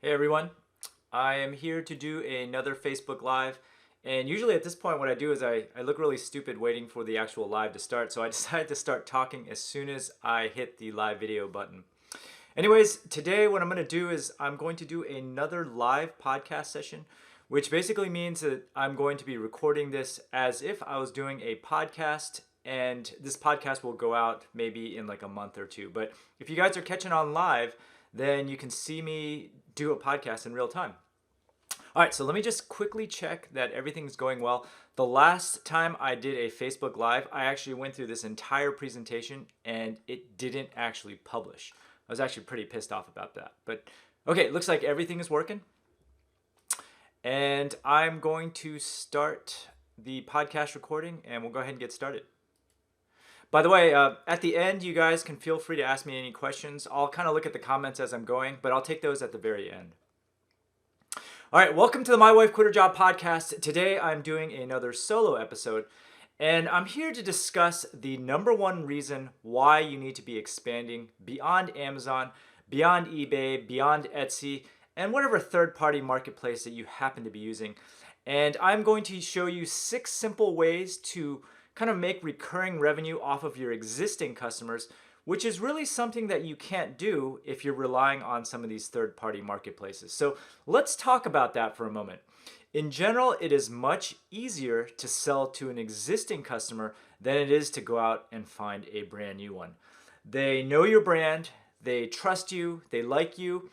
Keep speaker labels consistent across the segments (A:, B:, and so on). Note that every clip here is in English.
A: Hey everyone, I am here to do another Facebook Live. And usually at this point, what I do is I look really stupid waiting for the actual live to start. So I decided to start talking as soon as I hit the live video button. Anyways, today what I'm going to do is I'm going to do another live podcast session, which basically means that I'm going to be recording this as if I was doing a podcast. And this podcast will go out maybe in like a month or two. But if you guys are catching on live, then you can see me do a podcast in real time. All right, so let me just quickly check that everything's going well. The last time I did a Facebook Live, I actually went through this entire presentation and it didn't actually publish. I was actually pretty pissed off about that. But okay, it looks like everything is working. And I'm going to start the podcast recording and we'll go ahead and get started. By the way, at the end, you guys can feel free to ask me any questions. I'll kind of look at the comments as I'm going, but I'll take those at the very end. All right, welcome to the My Wife Quit Her Job podcast. Today, I'm doing another solo episode, and I'm here to discuss the number one reason why you need to be expanding beyond Amazon, beyond eBay, beyond Etsy, and whatever third-party marketplace that you happen to be using. And I'm going to show you 6 simple ways to kind of make recurring revenue off of your existing customers, which is really something that you can't do if you're relying on some of these third-party marketplaces. So let's talk about that for a moment. In general, it is much easier to sell to an existing customer than it is to go out and find a brand new one. They know your brand, they trust you, they like you,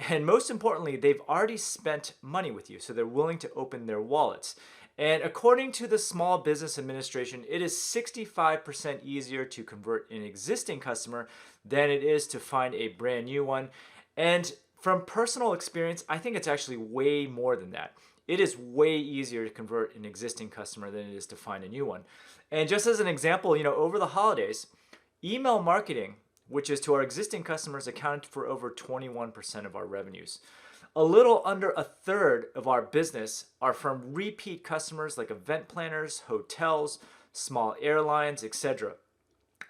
A: and most importantly, they've already spent money with you, so they're willing to open their wallets. And according to the Small Business Administration, it is 65% easier to convert an existing customer than it is to find a brand new one. And from personal experience, I think it's actually way more than that. It is way easier to convert an existing customer than it is to find a new one. And just as an example, over the holidays, email marketing, which is to our existing customers, accounted for over 21% of our revenues. A little under a third of our business are from repeat customers like event planners, hotels, small airlines, etc.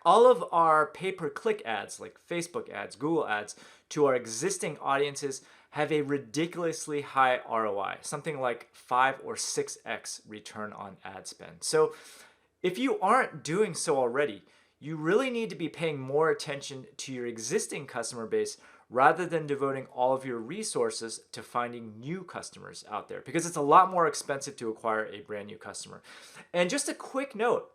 A: All of our pay-per-click ads like Facebook ads, Google ads to our existing audiences have a ridiculously high ROI, something like 5 or 6x return on ad spend. So if you aren't doing so already, you really need to be paying more attention to your existing customer base rather than devoting all of your resources to finding new customers out there, because it's a lot more expensive to acquire a brand new customer. And just a quick note,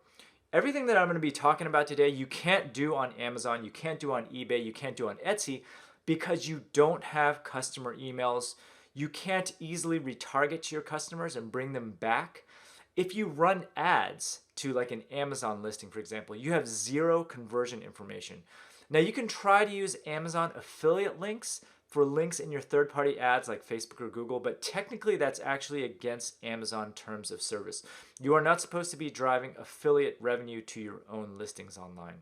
A: everything that I'm going to be talking about today, you can't do on Amazon, you can't do on eBay, you can't do on Etsy because you don't have customer emails. You can't easily retarget your customers and bring them back. If you run ads to like an Amazon listing, for example, you have zero conversion information. Now you can try to use Amazon affiliate links for links in your third-party ads like Facebook or Google, but technically that's actually against Amazon terms of service. You are not supposed to be driving affiliate revenue to your own listings online.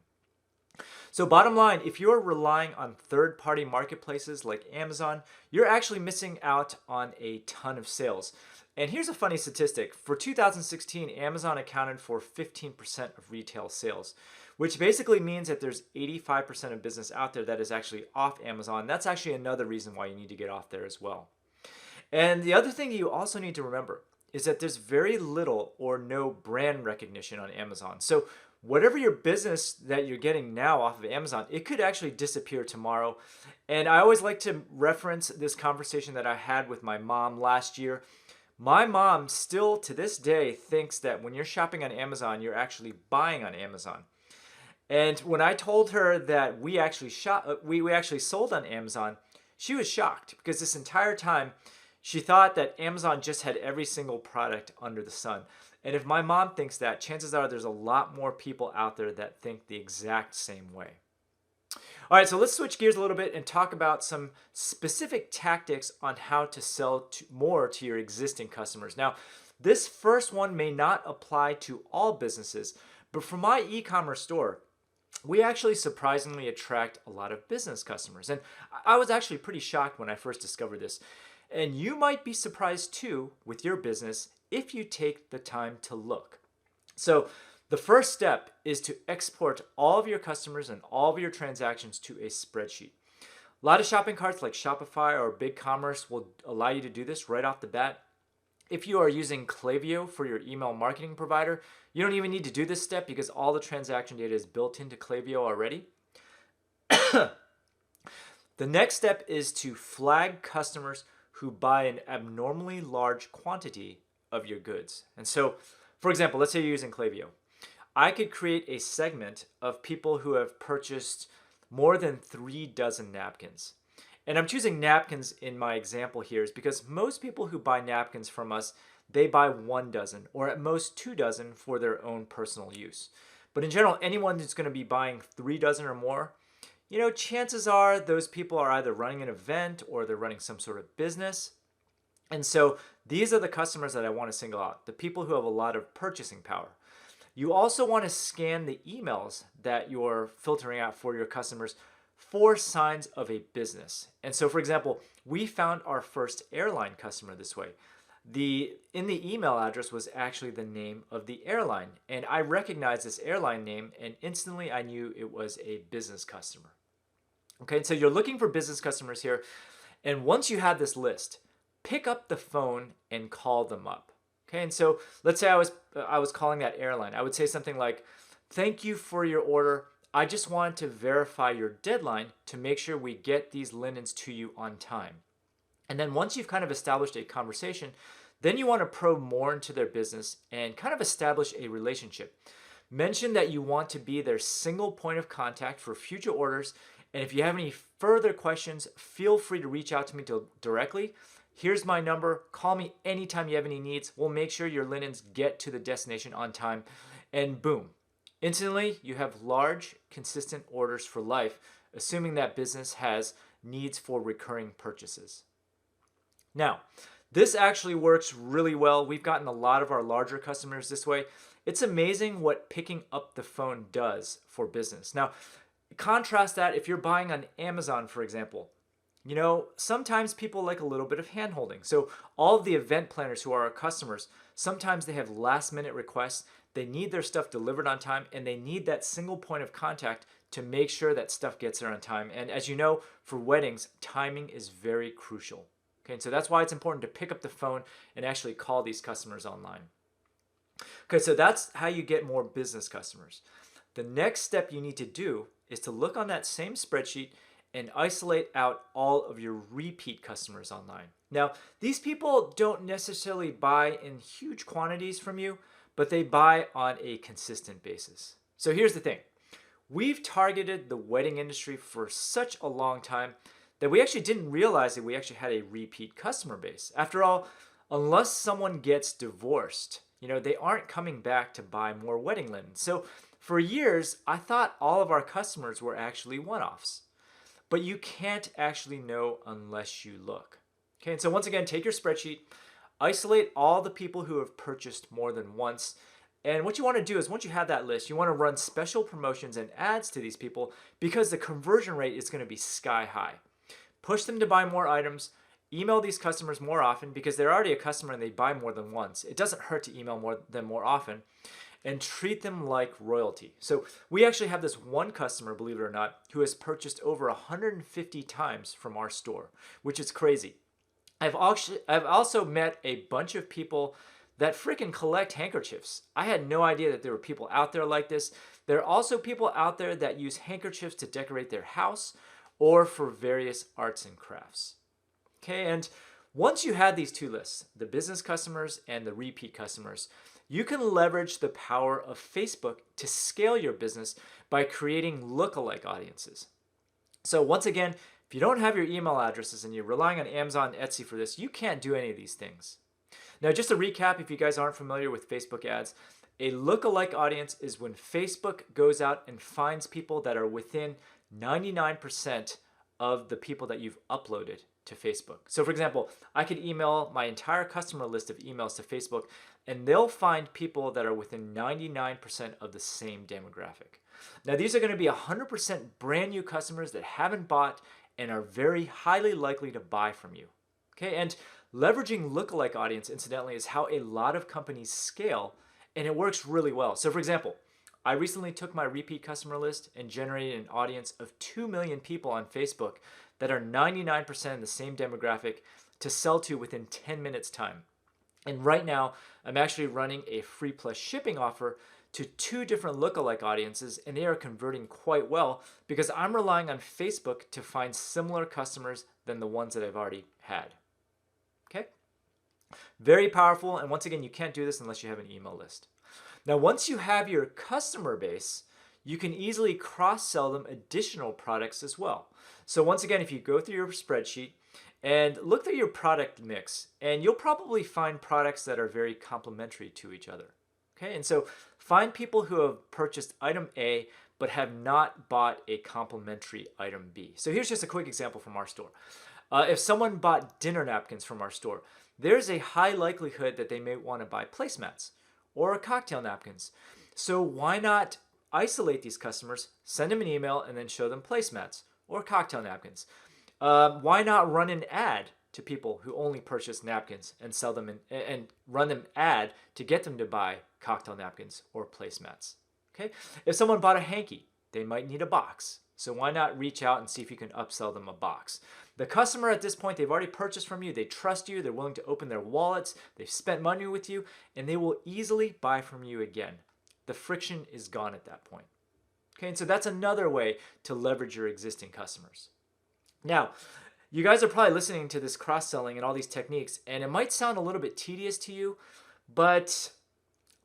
A: So bottom line, if you're relying on third-party marketplaces like Amazon, you're actually missing out on a ton of sales. And here's a funny statistic. For 2016, Amazon accounted for 15% of retail sales, which basically means that there's 85% of business out there that is actually off Amazon. That's actually another reason why you need to get off there as well. And the other thing you also need to remember is that there's very little or no brand recognition on Amazon. So whatever your business that you're getting now off of Amazon, it could actually disappear tomorrow. And I always like to reference this conversation that I had with my mom last year. My mom still to this day thinks that when you're shopping on Amazon, you're actually buying on Amazon. And when I told her that we actually we actually sold on Amazon, she was shocked because this entire time she thought that Amazon just had every single product under the sun. And if my mom thinks that, chances are there's a lot more people out there that think the exact same way. All right, so let's switch gears a little bit and talk about some specific tactics on how to sell more to your existing customers. Now, this first one may not apply to all businesses, but for my e-commerce store, we actually surprisingly attract a lot of business customers. And I was actually pretty shocked when I first discovered this. And you might be surprised too with your business if you take the time to look. So the first step is to export all of your customers and all of your transactions to a spreadsheet. A lot of shopping carts like Shopify or BigCommerce will allow you to do this right off the bat. If you are using Klaviyo for your email marketing provider, you don't even need to do this step because all the transaction data is built into Klaviyo already. The next step is to flag customers who buy an abnormally large quantity of your goods. And so, for example, let's say you're using Klaviyo. I could create a segment of people who have purchased more than 3 dozen napkins. And I'm choosing napkins in my example here is because most people who buy napkins from us, they buy 1 dozen or at most 2 dozen for their own personal use. But in general, anyone who's going to be buying 3 dozen or more, chances are those people are either running an event or they're running some sort of business. And so these are the customers that I want to single out, the people who have a lot of purchasing power. You also want to scan the emails that you're filtering out for your customers for signs of a business. And so, for example, we found our first airline customer this way. In the email address was actually the name of the airline. And I recognized this airline name and instantly I knew it was a business customer. Okay, so you're looking for business customers here. And once you have this list, pick up the phone and call them up. Okay, and so let's say I was calling that airline. I would say something like, "Thank you for your order. I just wanted to verify your deadline to make sure we get these linens to you on time." And then once you've kind of established a conversation, then you want to probe more into their business and kind of establish a relationship. Mention that you want to be their single point of contact for future orders. And if you have any further questions, feel free to reach out to me directly. Here's my number. Call me anytime you have any needs. We'll make sure your linens get to the destination on time. And boom, instantly you have large, consistent orders for life, assuming that business has needs for recurring purchases. Now, this actually works really well. We've gotten a lot of our larger customers this way. It's amazing what picking up the phone does for business. Now, contrast that if you're buying on Amazon, for example. Sometimes people like a little bit of hand-holding. So all of the event planners who are our customers, sometimes they have last-minute requests. They need their stuff delivered on time, and they need that single point of contact to make sure that stuff gets there on time. And as you know, for weddings, timing is very crucial. Okay, and so that's why it's important to pick up the phone and actually call these customers online. Okay, so that's how you get more business customers. The next step you need to do is to look on that same spreadsheet and isolate out all of your repeat customers online. Now, these people don't necessarily buy in huge quantities from you, but they buy on a consistent basis. So here's the thing. We've targeted the wedding industry for such a long time that we actually didn't realize that we actually had a repeat customer base. After all, unless someone gets divorced, they aren't coming back to buy more wedding linen. So for years, I thought all of our customers were actually one-offs. But you can't actually know unless you look. Okay, and so once again, take your spreadsheet, isolate all the people who have purchased more than once. And what you want to do is once you have that list, you want to run special promotions and ads to these people because the conversion rate is going to be sky high. Push them to buy more items, email these customers more often because they're already a customer and they buy more than once. It doesn't hurt to email them more often. And treat them like royalty. So we actually have this one customer, believe it or not, who has purchased over 150 times from our store, which is crazy. I've also met a bunch of people that freaking collect handkerchiefs. I had no idea that there were people out there like this. There are also people out there that use handkerchiefs to decorate their house or for various arts and crafts. Okay, and once you have these two lists, the business customers and the repeat customers, you can leverage the power of Facebook to scale your business by creating lookalike audiences. So once again, if you don't have your email addresses and you're relying on Amazon and Etsy for this, you can't do any of these things. Now, just to recap, if you guys aren't familiar with Facebook ads, a lookalike audience is when Facebook goes out and finds people that are within 99% of the people that you've uploaded to Facebook. So for example, I could email my entire customer list of emails to Facebook and they'll find people that are within 99% of the same demographic. Now these are going to be 100% brand new customers that haven't bought and are very highly likely to buy from you. Okay, and leveraging lookalike audience, incidentally, is how a lot of companies scale, and it works really well. So for example, I recently took my repeat customer list and generated an audience of 2 million people on Facebook that are 99% in the same demographic to sell to within 10 minutes time. And right now, I'm actually running a free plus shipping offer to 2 different lookalike audiences, and they are converting quite well because I'm relying on Facebook to find similar customers than the ones that I've already had. Okay? Very powerful, and once again, you can't do this unless you have an email list. Now, once you have your customer base, you can easily cross-sell them additional products as well. So once again, if you go through your spreadsheet and look through your product mix, and you'll probably find products that are very complementary to each other. Okay, and so find people who have purchased item A but have not bought a complementary item B. So here's just a quick example from our store. If someone bought dinner napkins from our store, there's a high likelihood that they may want to buy placemats or cocktail napkins. So why not isolate these customers, send them an email, and then show them placemats or cocktail napkins? Why not run an ad to people who only purchase napkins and sell them and run an ad to get them to buy cocktail napkins or placemats? Okay, if someone bought a hanky, they might need a box. So why not reach out and see if you can upsell them a box? The customer at this point, they've already purchased from you, they trust you, they're willing to open their wallets, they've spent money with you, and they will easily buy from you again. The friction is gone at that point. Okay, and so that's another way to leverage your existing customers. Now, you guys are probably listening to this cross-selling and all these techniques, and it might sound a little bit tedious to you, but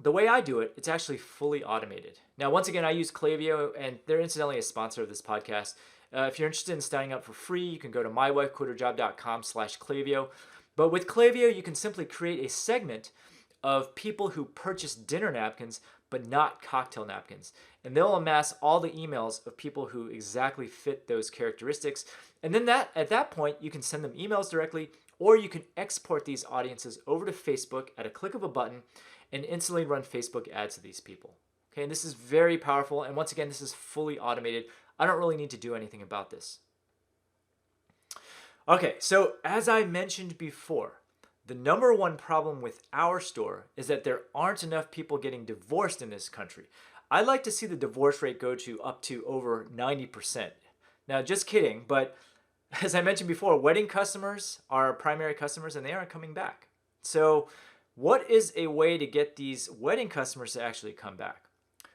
A: the way I do it, it's actually fully automated. Now, once again, I use Klaviyo, and they're incidentally a sponsor of this podcast. If you're interested in signing up for free, you can go to mywifequitherjob.com/Klaviyo. But with Klaviyo, you can simply create a segment of people who purchase dinner napkins but not cocktail napkins. And they'll amass all the emails of people who exactly fit those characteristics. And then at that point, you can send them emails directly, or you can export these audiences over to Facebook at a click of a button and instantly run Facebook ads to these people. Okay, and this is very powerful. And once again, this is fully automated. I don't really need to do anything about this. Okay, so as I mentioned before, the number one problem with our store is that there aren't enough people getting divorced in this country. I'd like to see the divorce rate go to up to over 90%. Now, just kidding, but as I mentioned before, wedding customers are our primary customers and they aren't coming back. So what is a way to get these wedding customers to actually come back?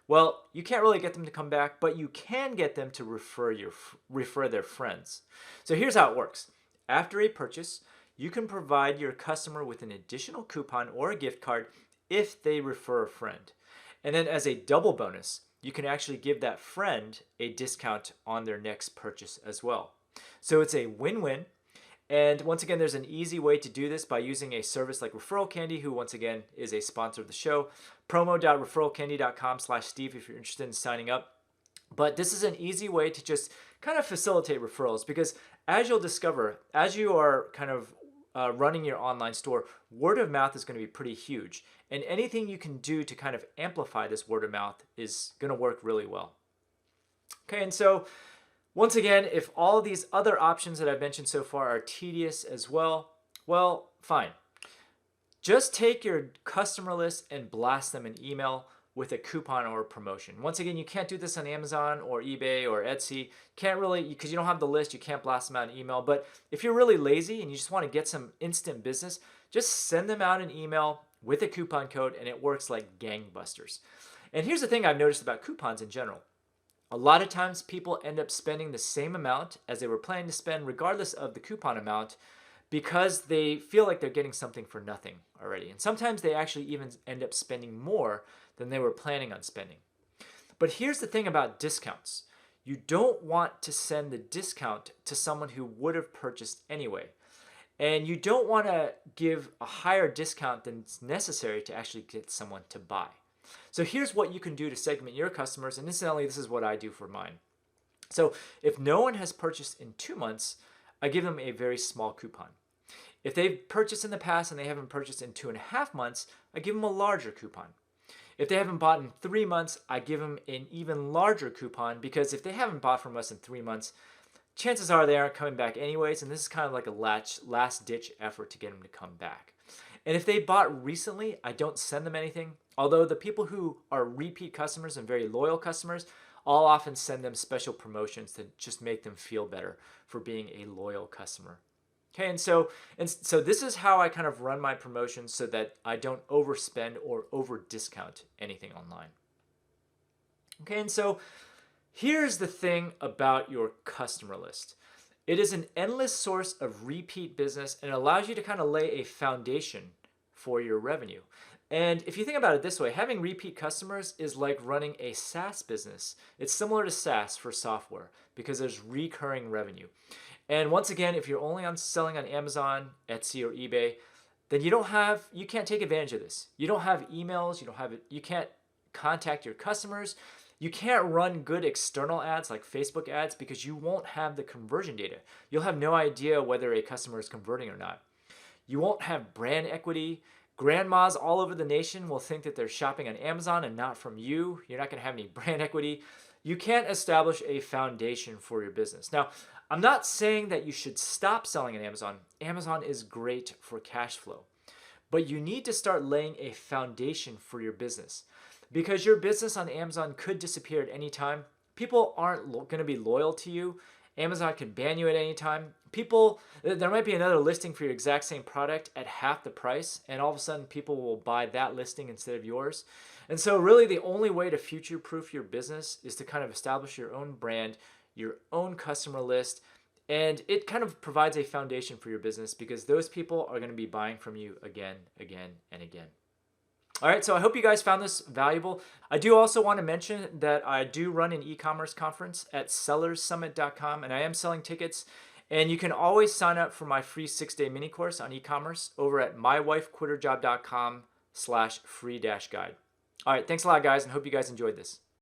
A: Well, you can't really get them to come back, but you can get them to refer their friends. So here's how it works. After a purchase, you can provide your customer with an additional coupon or a gift card if they refer a friend. And then as a double bonus, you can actually give that friend a discount on their next purchase as well. So it's a win-win. And once again, there's an easy way to do this by using a service like Referral Candy, who once again is a sponsor of the show. promo.referralcandy.com/Steve if you're interested in signing up. But this is an easy way to just kind of facilitate referrals, because as you'll discover, as you are kind of running your online store, word of mouth is going to be pretty huge. And anything you can do to kind of amplify this word of mouth is going to work really well. Okay, and so once again, if all of these other options that I've mentioned so far are tedious as well, fine. Just take your customer list and blast them an email with a coupon or a promotion. Once again, you can't do this on Amazon or eBay or Etsy. Can't really, because you don't have the list, you can't blast them out an email. But if you're really lazy and you just want to get some instant business, just send them out an email with a coupon code and it works like gangbusters. And here's the thing I've noticed about coupons in general. A lot of times people end up spending the same amount as they were planning to spend regardless of the coupon amount, because they feel like they're getting something for nothing already. And sometimes they actually even end up spending more than they were planning on spending. But here's the thing about discounts. You don't want to send the discount to someone who would have purchased anyway. And you don't want to give a higher discount than it's necessary to actually get someone to buy. So here's what you can do to segment your customers. And incidentally, this is what I do for mine. So if no one has purchased in 2 months, I give them a very small coupon. If they've purchased in the past and they haven't purchased in 2.5 months, I give them a larger coupon. If they haven't bought in 3 months, I give them an even larger coupon, because if they haven't bought from us in 3 months, chances are they aren't coming back anyways, and this is kind of like a last-ditch effort to get them to come back. And if they bought recently, I don't send them anything, although the people who are repeat customers and very loyal customers, I'll often send them special promotions to just make them feel better for being a loyal customer. Okay, and so this is how I kind of run my promotions so that I don't overspend or over discount anything online. Okay, and so here's the thing about your customer list. It is an endless source of repeat business and it allows you to kind of lay a foundation for your revenue. And if you think about it this way, having repeat customers is like running a SaaS business. It's similar to SaaS for software because there's recurring revenue. And once again, if you're only selling on Amazon, Etsy, or eBay, then you can't take advantage of this. You don't have emails, you can't contact your customers. You can't run good external ads like Facebook ads because you won't have the conversion data. You'll have no idea whether a customer is converting or not. You won't have brand equity. Grandmas all over the nation will think that they're shopping on Amazon and not from you. You're not going to have any brand equity. You can't establish a foundation for your business. Now, I'm not saying that you should stop selling on Amazon. Amazon is great for cash flow. But you need to start laying a foundation for your business because your business on Amazon could disappear at any time. People aren't going to be loyal to you. Amazon can ban you at any time. There might be another listing for your exact same product at half the price, and all of a sudden people will buy that listing instead of yours. And so really the only way to future-proof your business is to kind of establish your own brand, your own customer list, and it kind of provides a foundation for your business because those people are going to be buying from you again, and again. All right, so I hope you guys found this valuable. I do also want to mention that I do run an e-commerce conference at sellerssummit.com, and I am selling tickets. And you can always sign up for my free 6-day mini course on e-commerce over at mywifequitterjob.com/free-guide. All right, thanks a lot, guys, and hope you guys enjoyed this.